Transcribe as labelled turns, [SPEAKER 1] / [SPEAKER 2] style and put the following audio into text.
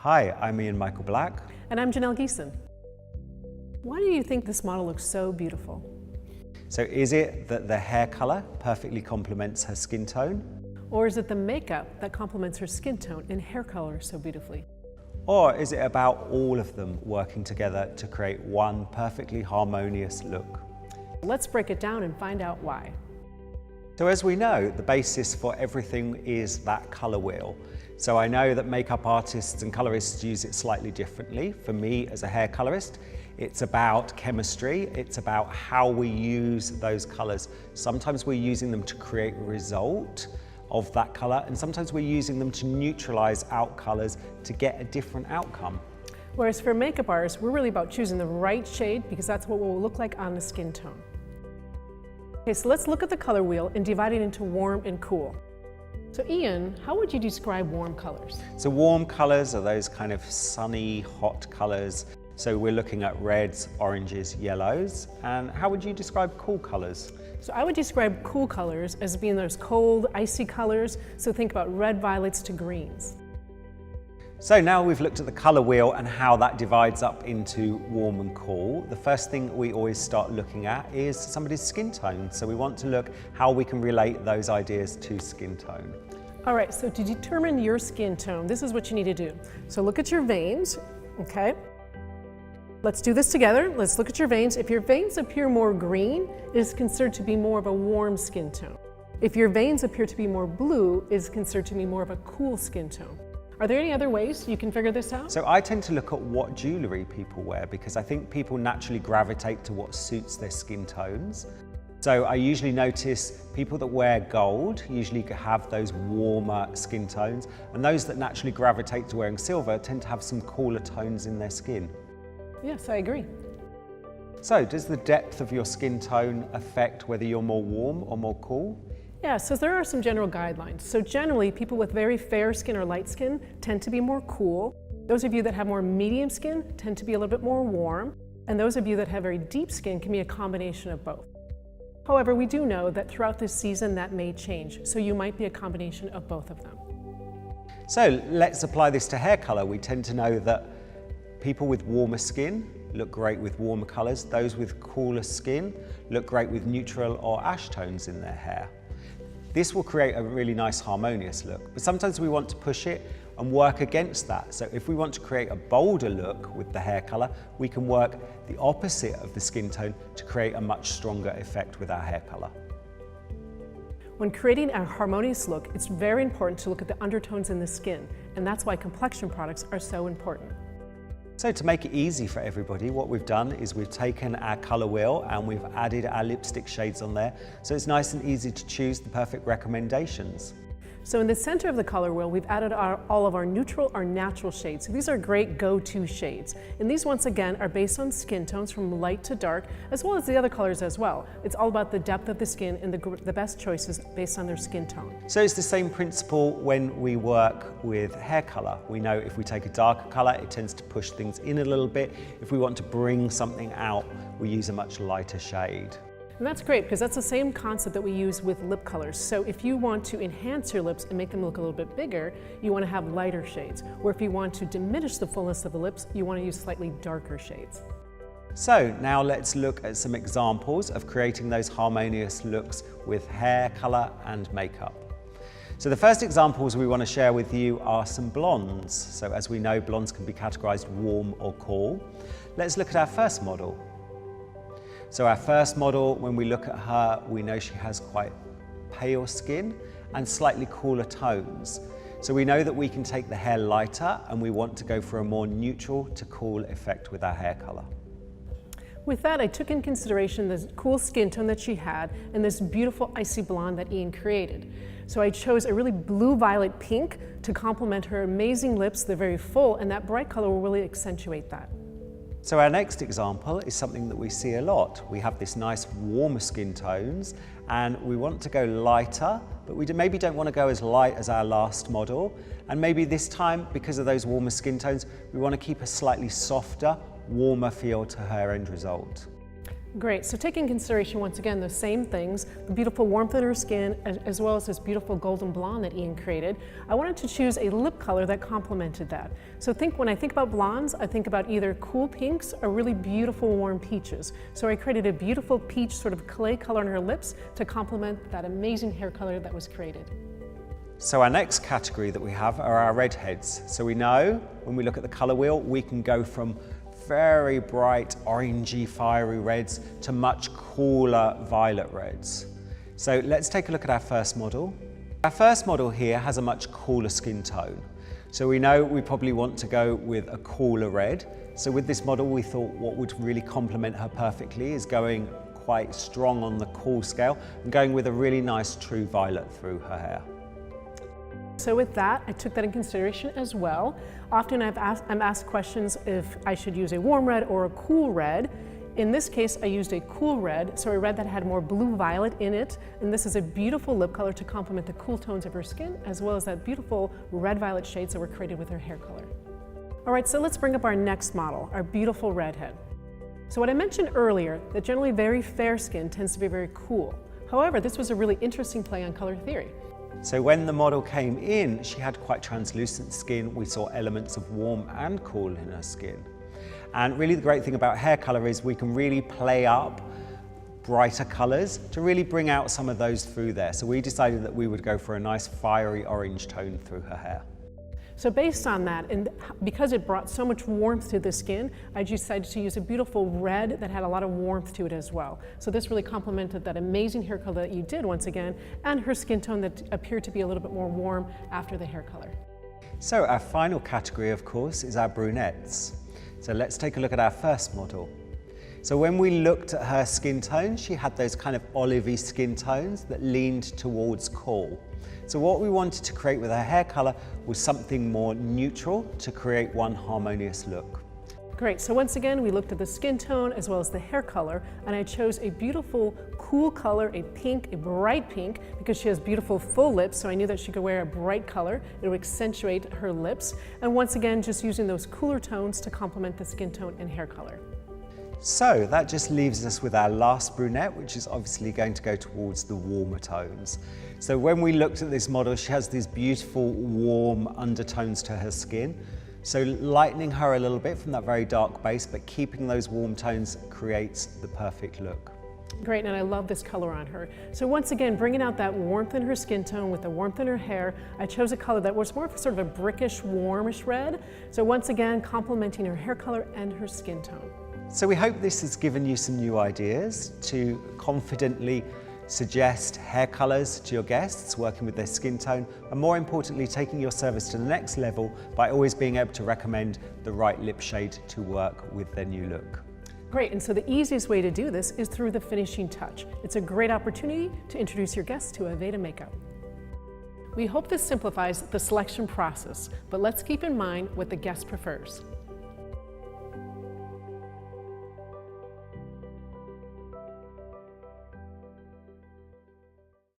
[SPEAKER 1] Hi, I'm Ian Michael Black.
[SPEAKER 2] And I'm Janell Geason. Why do you think this model looks so beautiful?
[SPEAKER 1] So is it that the hair color perfectly complements her skin tone?
[SPEAKER 2] Or is it the makeup that complements her skin tone and hair color so beautifully?
[SPEAKER 1] Or is it about all of them working together to create one perfectly harmonious look?
[SPEAKER 2] Let's break it down and find out why.
[SPEAKER 1] So as we know, the basis for everything is that color wheel. So I know that makeup artists and colorists use it slightly differently. For me as a hair colorist, it's about chemistry. It's about how we use those colors. Sometimes we're using them to create a result of that color, and sometimes we're using them to neutralize out colors to get a different outcome.
[SPEAKER 2] Whereas for makeup artists, we're really about choosing the right shade because that's what will look like on the skin tone. Okay, so let's look at the color wheel and divide it into warm and cool. So Ian, how would you describe warm colors?
[SPEAKER 1] So warm colors are those kind of sunny, hot colors. So we're looking at reds, oranges, yellows. And how would you describe cool colors?
[SPEAKER 2] So I would describe cool colors as being those cold, icy colors. So think about red violets to greens.
[SPEAKER 1] So now we've looked at the color wheel and how that divides up into warm and cool. The first thing we always start looking at is somebody's skin tone. So we want to look how we can relate those ideas to skin tone.
[SPEAKER 2] All right, so to determine your skin tone, this is what you need to do. So look at your veins, okay? Let's do this together. Let's look at your veins. If your veins appear more green, it is considered to be more of a warm skin tone. If your veins appear to be more blue, it is considered to be more of a cool skin tone. Are there any other ways you can figure this out?
[SPEAKER 1] So I tend to look at what jewelry people wear because I think people naturally gravitate to what suits their skin tones. So I usually notice people that wear gold usually have those warmer skin tones, and those that naturally gravitate to wearing silver tend to have some cooler tones in their skin.
[SPEAKER 2] Yes, I agree.
[SPEAKER 1] So does the depth of your skin tone affect whether you're more warm or more cool?
[SPEAKER 2] Yeah, so there are some general guidelines. So generally, people with very fair skin or light skin tend to be more cool. Those of you that have more medium skin tend to be a little bit more warm. And those of you that have very deep skin can be a combination of both. However, we do know that throughout this season that may change. So you might be a combination of both of them.
[SPEAKER 1] So let's apply this to hair color. We tend to know that people with warmer skin look great with warmer colors. Those with cooler skin look great with neutral or ash tones in their hair. This will create a really nice harmonious look, but sometimes we want to push it and work against that. So if we want to create a bolder look with the hair color, we can work the opposite of the skin tone to create a much stronger effect with our hair color.
[SPEAKER 2] When creating a harmonious look, it's very important to look at the undertones in the skin, and that's why complexion products are so important.
[SPEAKER 1] So to make it easy for everybody, what we've done is we've taken our color wheel and we've added our lipstick shades on there. So it's nice and easy to choose the perfect recommendations.
[SPEAKER 2] So in the center of the color wheel, we've added all of our neutral or natural shades. So these are great go-to shades. And these, once again, are based on skin tones from light to dark, as well as the other colors as well. It's all about the depth of the skin and the best choices based on their skin tone.
[SPEAKER 1] So it's the same principle when we work with hair color. We know if we take a darker color, it tends to push things in a little bit. If we want to bring something out, we use a much lighter shade.
[SPEAKER 2] And that's great because that's the same concept that we use with lip colors. So if you want to enhance your lips and make them look a little bit bigger, you want to have lighter shades. Or if you want to diminish the fullness of the lips, you want to use slightly darker shades.
[SPEAKER 1] So now let's look at some examples of creating those harmonious looks with hair color and makeup. So the first examples we want to share with you are some blondes. So as we know, blondes can be categorized warm or cool. Let's look at our first model. So our first model, when we look at her, we know she has quite pale skin and slightly cooler tones. So we know that we can take the hair lighter and we want to go for a more neutral to cool effect with our hair color.
[SPEAKER 2] With that, I took in consideration the cool skin tone that she had and this beautiful icy blonde that Ian created. So I chose a really blue-violet pink to complement her amazing lips. They're very full, and that bright color will really accentuate that.
[SPEAKER 1] So our next example is something that we see a lot. We have this nice warmer skin tones and we want to go lighter, but we maybe don't want to go as light as our last model. And maybe this time, because of those warmer skin tones, we want to keep a slightly softer, warmer feel to her end result.
[SPEAKER 2] Great, so take in consideration once again the same things, the beautiful warmth in her skin, as well as this beautiful golden blonde that Ian created. I wanted to choose a lip color that complemented that. So when I think about blondes, I think about either cool pinks or really beautiful warm peaches. So I created a beautiful peach sort of clay color on her lips to complement that amazing hair color that was created.
[SPEAKER 1] So our next category that we have are our redheads. So we know when we look at the color wheel, we can go from very bright orangey fiery reds to much cooler violet reds. So let's take a look at our first model. Our first model here has a much cooler skin tone. So we know we probably want to go with a cooler red. So with this model we thought what would really complement her perfectly is going quite strong on the cool scale and going with a really nice true violet through her hair.
[SPEAKER 2] So with that, I took that in consideration as well. Often I'm asked questions if I should use a warm red or a cool red. In this case, I used a cool red, so a red that had more blue violet in it. And this is a beautiful lip color to complement the cool tones of her skin, as well as that beautiful red violet shades that were created with her hair color. All right, so let's bring up our next model, our beautiful redhead. So what I mentioned earlier, that generally very fair skin tends to be very cool. However, this was a really interesting play on color theory.
[SPEAKER 1] So when the model came in, she had quite translucent skin. We saw elements of warm and cool in her skin. And really the great thing about hair color is we can really play up brighter colors to really bring out some of those through there. So we decided that we would go for a nice fiery orange tone through her hair.
[SPEAKER 2] So based on that, and because it brought so much warmth to the skin, I decided to use a beautiful red that had a lot of warmth to it as well. So this really complemented that amazing hair color that you did once again, and her skin tone that appeared to be a little bit more warm after the hair color.
[SPEAKER 1] So our final category, of course, is our brunettes. So let's take a look at our first model. So when we looked at her skin tone, she had those kind of olivey skin tones that leaned towards cool. So what we wanted to create with her hair color was something more neutral to create one harmonious look.
[SPEAKER 2] Great, so once again, we looked at the skin tone as well as the hair color, and I chose a beautiful, cool color, a pink, a bright pink, because she has beautiful full lips, so I knew that she could wear a bright color. It would accentuate her lips, and once again, just using those cooler tones to complement the skin tone and hair color.
[SPEAKER 1] So that just leaves us with our last brunette, which is obviously going to go towards the warmer tones. So when we looked at this model, she has these beautiful warm undertones to her skin. So lightening her a little bit from that very dark base, but keeping those warm tones creates the perfect look.
[SPEAKER 2] Great, and I love this color on her. So once again, bringing out that warmth in her skin tone with the warmth in her hair, I chose a color that was more of sort of a brickish, warmish red. So once again, complementing her hair color and her skin tone.
[SPEAKER 1] So we hope this has given you some new ideas to confidently suggest hair colors to your guests, working with their skin tone, and more importantly, taking your service to the next level by always being able to recommend the right lip shade to work with their new look.
[SPEAKER 2] Great, and so the easiest way to do this is through the finishing touch. It's a great opportunity to introduce your guests to Aveda makeup. We hope this simplifies the selection process, but let's keep in mind what the guest prefers.